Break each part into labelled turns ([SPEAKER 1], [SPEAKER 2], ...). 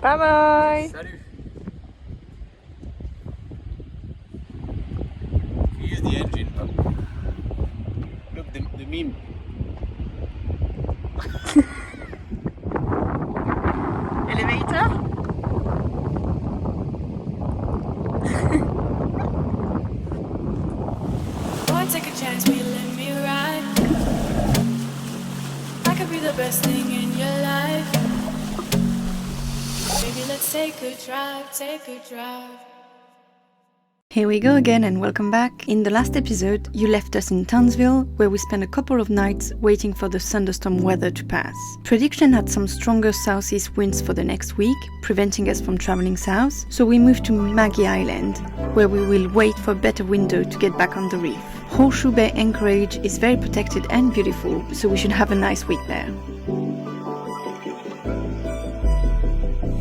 [SPEAKER 1] Bye bye.
[SPEAKER 2] Salut. Use the engine. Look, the meme.
[SPEAKER 1] Elevator.
[SPEAKER 3] Boy, take a chance, will you let me ride? I could be the best thing in your life. Baby, let's take a drive, take a drive.
[SPEAKER 1] Here we go again and welcome back. In the last episode, you left us in Townsville, where we spent a couple of nights waiting for the thunderstorm weather to pass. Prediction had some stronger southeast winds for the next week, preventing us from traveling south, so we moved to Maggie Island, where we will wait for a better window to get back on the reef. Horseshoe Bay Anchorage is very protected and beautiful, so we should have a nice week there.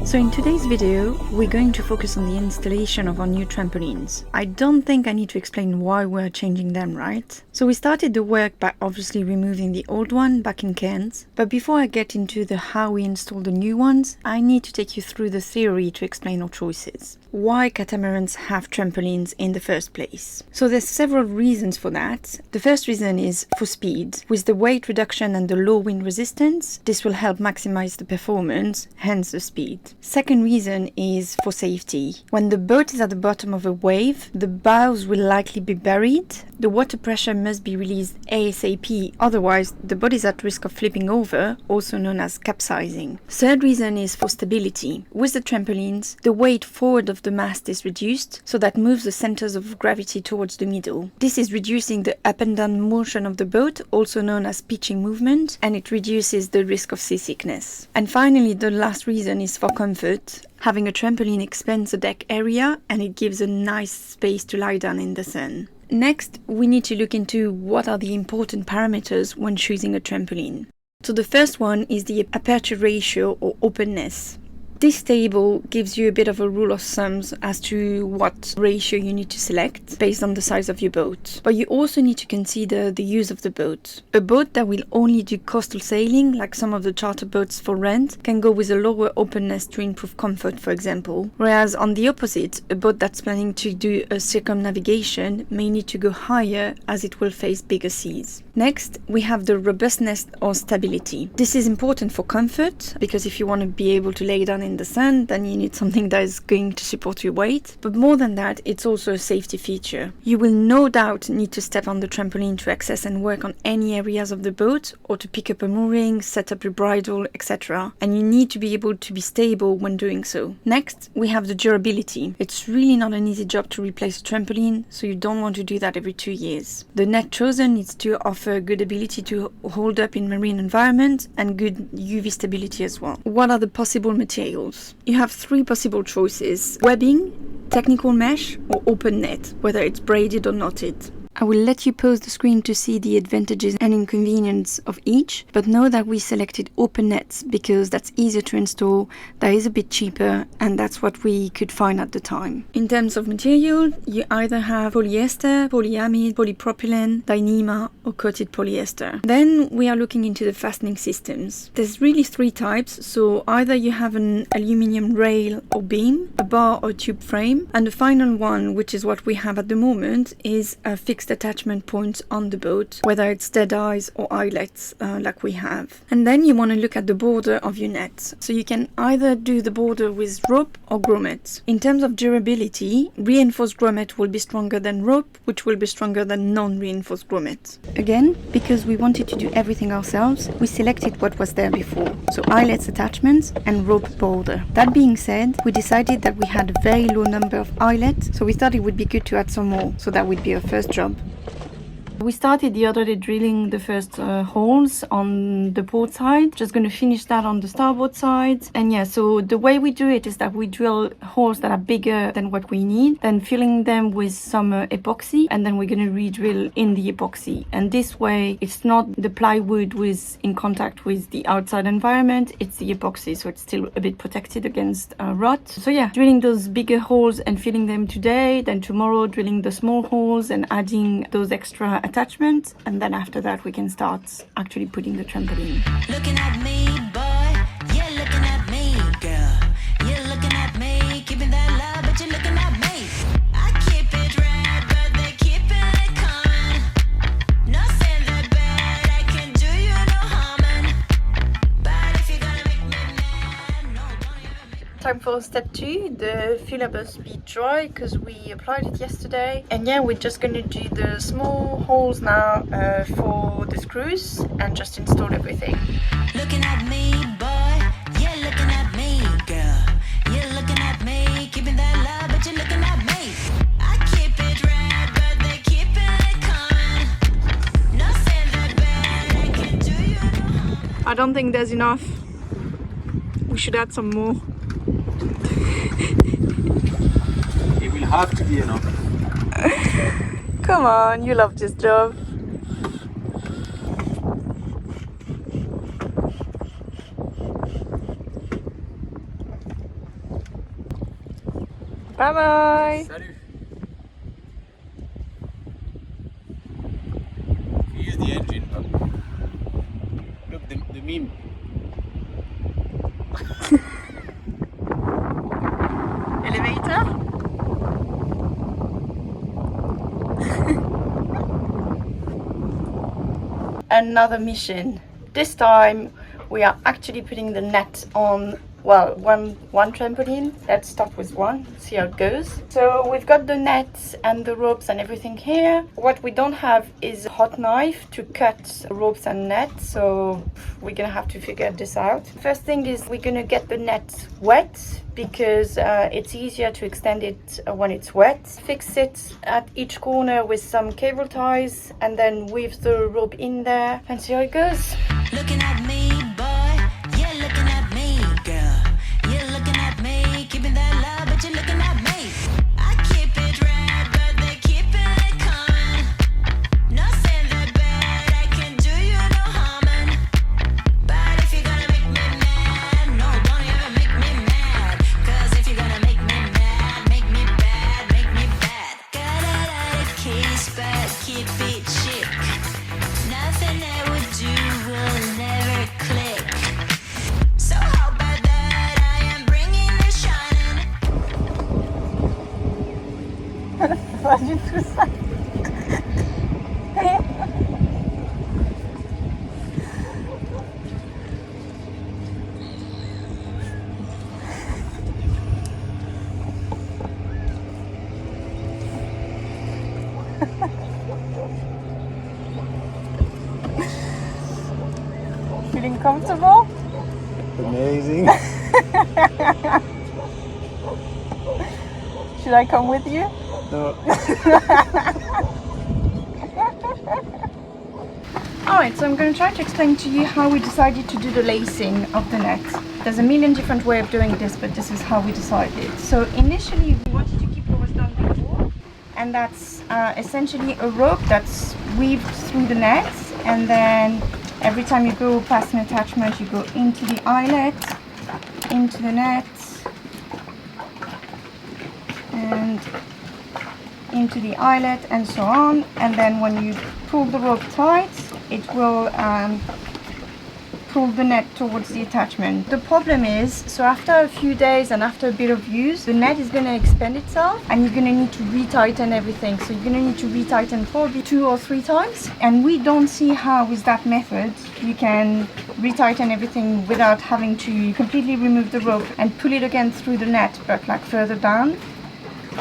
[SPEAKER 1] So in today's video, we're going to focus on the installation of our new trampolines. I don't think I need to explain why we're changing them, right? So we started the work by obviously removing the old one back in Cairns. But before I get into the how we install the new ones, I need to take you through the theory to explain our choices. Why catamarans have trampolines in the first place. So there's several reasons for that. The first reason is for speed. With the weight reduction and the low wind resistance, this will help maximize the performance, hence the speed. Second reason is for safety. When the boat is at the bottom of a wave, the bows will likely be buried. The water pressure must be released ASAP, otherwise the boat is at risk of flipping over, also known as capsizing. Third reason is for stability. With the trampolines, the weight forward of the mast is reduced, so that moves the centers of gravity towards the middle. This is reducing the up and down motion of the boat, also known as pitching movement, and it reduces the risk of seasickness. And finally, the last reason is for comfort. Having a trampoline expands the deck area and it gives a nice space to lie down in the sun. Next, we need to look into what are the important parameters when choosing a trampoline. So the first one is the aperture ratio or openness. This table gives you a bit of a rule of thumb as to what ratio you need to select based on the size of your boat. But you also need to consider the use of the boat. A boat that will only do coastal sailing, like some of the charter boats for rent, can go with a lower openness to improve comfort, for example. Whereas on the opposite, a boat that's planning to do a circumnavigation may need to go higher as it will face bigger seas. Next, we have the robustness or stability. This is important for comfort, because if you want to be able to lay down in the sun, then you need something that is going to support your weight. But more than that, it's also a safety feature. You will no doubt need to step on the trampoline to access and work on any areas of the boat, or to pick up a mooring, set up your bridle, etc. And you need to be able to be stable when doing so. Next, we have the durability. It's really not an easy job to replace a trampoline, so you don't want to do that every 2 years. The net chosen needs to offer a good ability to hold up in marine environment and good UV stability as well. What are the possible materials? You have 3 possible choices: webbing, technical mesh, or open net, whether it's braided or knotted. I will let you pause the screen to see the advantages and inconvenience of each, but know that we selected open nets because that's easier to install, that is a bit cheaper, and that's what we could find at the time. In terms of material, you either have polyester, polyamide, polypropylene, Dyneema, or coated polyester. Then we are looking into the fastening systems. There's really 3 types, so either you have an aluminium rail or beam, a bar or tube frame, and the final one, which is what we have at the moment, is a fixed attachment points on the boat, whether it's dead eyes or eyelets like we have. And then you want to look at the border of your net. So you can either do the border with rope or grommet. In terms of durability, reinforced grommet will be stronger than rope, which will be stronger than non-reinforced grommet. Again, because we wanted to do everything ourselves, we selected what was there before. So eyelets attachments and rope border. That being said, we decided that we had a very low number of eyelets, so we thought it would be good to add some more. So that would be our first job. We started the other day drilling the first holes on the port side. Just going to finish that on the starboard side. And yeah, so the way we do it is that we drill holes that are bigger than what we need, then filling them with some epoxy, and then we're going to re-drill in the epoxy. And this way, it's not the plywood with in contact with the outside environment, it's the epoxy, so it's still a bit protected against rot. So yeah, drilling those bigger holes and filling them today, then tomorrow drilling the small holes and adding those extra attachments, and then after that we can start actually putting the trampoline.
[SPEAKER 4] Looking at me, boy, you're looking at me, girl.
[SPEAKER 1] time for step 2. The filler must be dry because we applied it yesterday. And yeah, we're just going to do the small holes now for the screws and just install everything.
[SPEAKER 4] Looking at me, boy, you're looking at me, girl. You're looking at me, keeping that love, but you're looking at me. I keep it red, but they keep it coming. No saying that bad, I can do you no harm.
[SPEAKER 1] I don't think there's enough. We should add some more.
[SPEAKER 2] It will have to be enough.
[SPEAKER 1] Come on, you love this job. Bye bye.
[SPEAKER 2] Salut. We use the engine, but look the meme.
[SPEAKER 1] Elevator. Another mission. This time we are actually putting the net on, well, one trampoline. Let's start with one, see how it goes. So we've got the nets and the ropes and everything here. What we don't have is a hot knife to cut ropes and nets, so we're gonna have to figure this out. First thing is we're gonna get the net wet because it's easier to extend it when it's wet. Fix it at each corner with some cable ties and then weave the rope in there and see how it goes.
[SPEAKER 4] Looking at me, boy, you're looking at me, girl. You're looking at me, keeping that love, but you're looking at me. I keep it red, but they keep it coming. No saying that bad, I can do you no harming. But if you're gonna make me mad, no, don't ever make me mad. Cause if you're gonna make me mad, make me bad, make me bad. Got a lot of keys, but keep it chic. Nothing I would do will never click. So how about that? I am bringing the shining.
[SPEAKER 1] Pas du tout ça. Feeling comfortable?
[SPEAKER 2] Amazing.
[SPEAKER 1] Should I come with you?
[SPEAKER 2] No.
[SPEAKER 1] Alright, so I'm going to try to explain to you how we decided to do the lacing of the net. There's a million different ways of doing this, but this is how we decided. So initially we wanted to keep what was done before, and that's essentially a rope that's weaved through the net, and then every time you go past an attachment you go into the eyelet, into the net, and into the eyelet and so on, and then when you pull the rope tight it will pull the net towards the attachment. The problem is, so after a few days and after a bit of use, the net is going to expand itself and you're going to need to retighten everything. So you're going to need to retighten probably 2 or 3 times, and we don't see how with that method you can retighten everything without having to completely remove the rope and pull it again through the net, but like further down.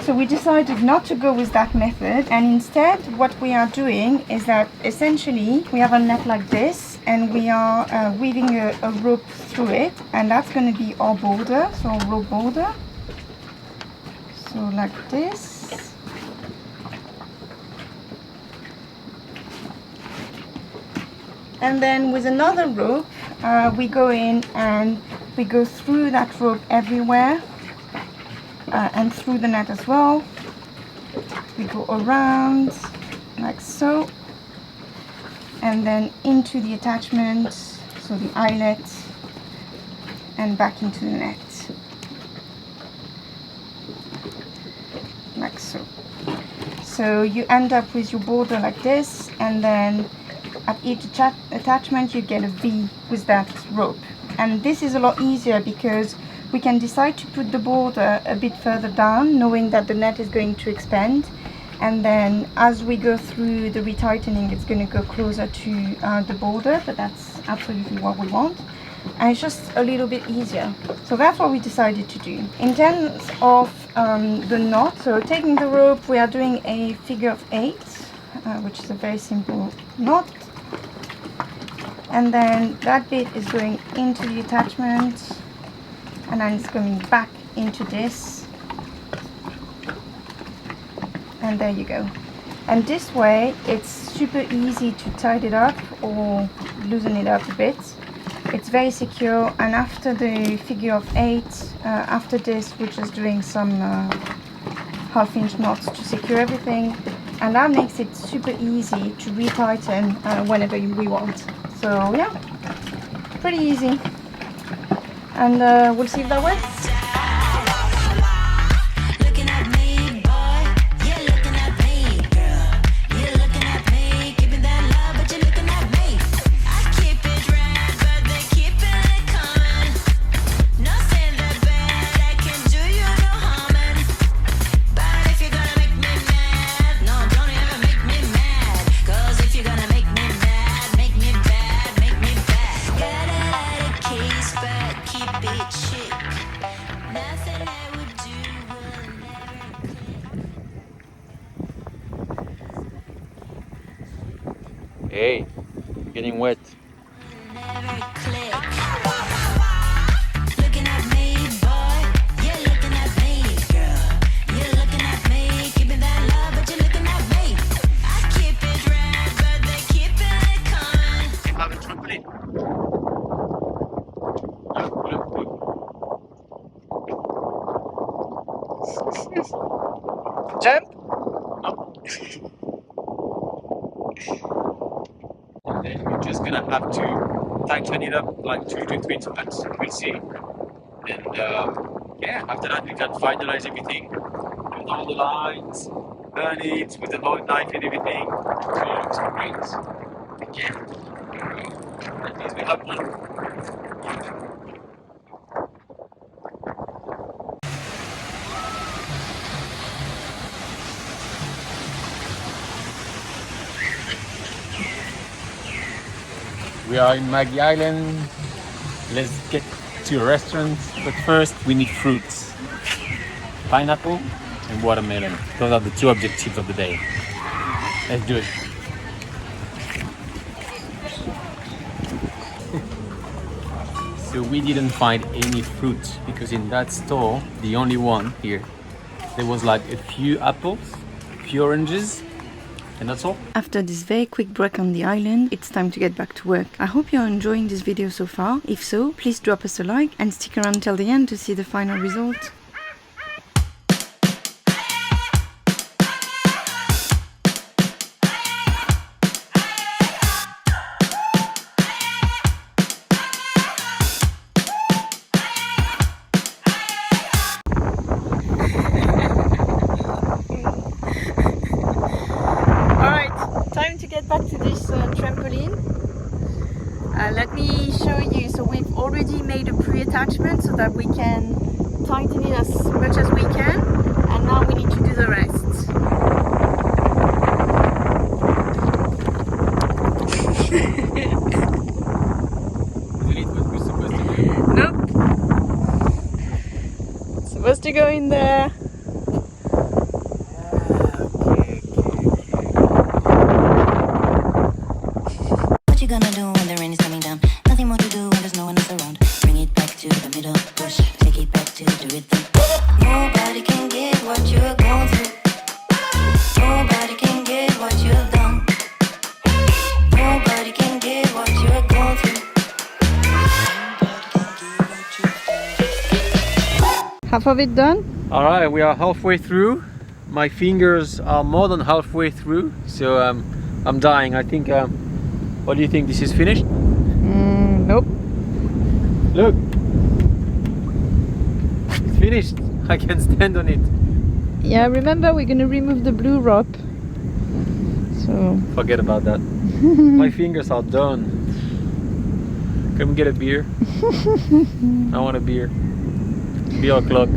[SPEAKER 1] So we decided not to go with that method, and instead what we are doing is that essentially we have a net like this and we are weaving a rope through it, and that's going to be our border, so our rope border. So like this. And then with another rope we go in and we go through that rope everywhere. And through the net as well. We go around like so, and then into the attachment, so the eyelet, and back into the net like so. So you end up with your border like this, and then at each attachment you get a V with that rope. And this is a lot easier because we can decide to put the border a bit further down, knowing that the net is going to expand, and then as we go through the retightening it's going to go closer to the border, but that's absolutely what we want. and it's just a little bit easier. So that's what we decided to do. In terms of the knot, so taking the rope, we are doing a figure of 8, which is a very simple knot. And then that bit is going into the attachment, and then it's coming back into this. And there you go. And this way, it's super easy to tighten it up or loosen it up a bit. It's very secure, and after the figure of 8, after this, we're just doing some half-inch knots to secure everything, and that makes it super easy to retighten whenever we want. So yeah, pretty easy, and we'll see if that works.
[SPEAKER 2] Hey, getting wet. Have a trampoline. Look.
[SPEAKER 1] Jump.
[SPEAKER 2] And then you're just gonna have to tighten it up like 2 to 3 times. We'll see. And yeah, after that we can finalize everything with all the lines, burn it with the hot knife and everything. So it looks great. Yeah. At least we have one. We are in Maggie Island. Let's get to a restaurant, but first we need fruits. Pineapple and watermelon. Those are the 2 objectives of the day. Let's do it. So we didn't find any fruit because in that store, the only one here, there was like a few apples, a few oranges, and that's all.
[SPEAKER 1] After this very quick break on the island, it's time to get back to work. I hope you're enjoying this video so far. If so, please drop us a like and stick around till the end to see the final result. Back to this trampoline. Let me show you. So we've already made a pre-attachment so that we can tighten it as much as we can, and now we need to do the rest.
[SPEAKER 2] Isn't it what we're supposed to do?
[SPEAKER 1] Nope. It's supposed to go in there.
[SPEAKER 4] Gonna do when the rain is coming down. Nothing more to do when there's no one else around. Bring it back to the middle, push, take it back to the rhythm. Nobody can get what you're going through. Nobody can get what you've done. Nobody can get what you're going through.
[SPEAKER 1] Half of it done?
[SPEAKER 2] All right, we are halfway through. My fingers are more than halfway through, so I'm dying. I think. What do you think? This is finished?
[SPEAKER 1] Nope.
[SPEAKER 2] Look, it's finished. I can stand on it.
[SPEAKER 1] Yeah, remember we're gonna remove the blue rope. So
[SPEAKER 2] forget about that. My fingers are done. Can we get a beer? I want a beer. Beer o'clock.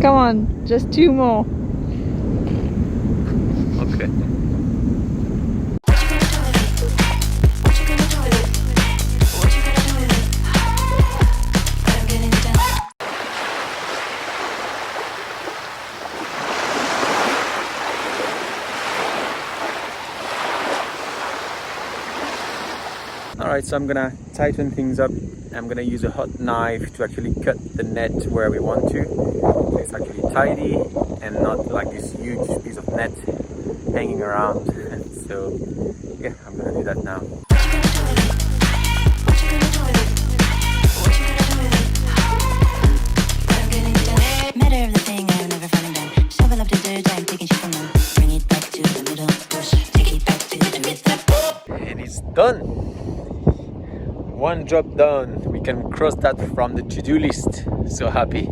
[SPEAKER 1] Come on, just 2 more.
[SPEAKER 2] Okay.
[SPEAKER 4] What you gonna do with it? What you gonna do with it? What you gonna do
[SPEAKER 2] So I'm gonna tighten things up. I'm gonna use a hot knife to actually cut the net where we want to. So it's actually tidy and not like this huge piece of net hanging around. So yeah, I'm gonna do that now.
[SPEAKER 4] Matter of the thing I'm never falling down. Shovel up the dirt, I'm taking shit from them. Bring it back to the middle, push, take it back to the rhythm.
[SPEAKER 2] And it's done. One job done. We can cross that from the to-do list. So happy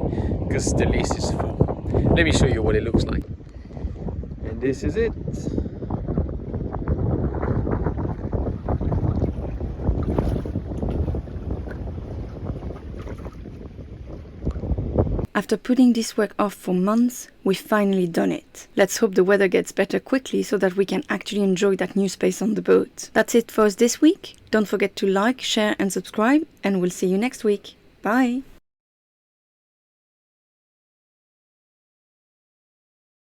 [SPEAKER 2] because the list is full. Let me show you what it looks like. And this is it.
[SPEAKER 1] After putting this work off for months, we've finally done it. Let's hope the weather gets better quickly so that we can actually enjoy that new space on the boat. That's it for us this week. Don't forget to like, share and subscribe, and we'll see you next week. Bye!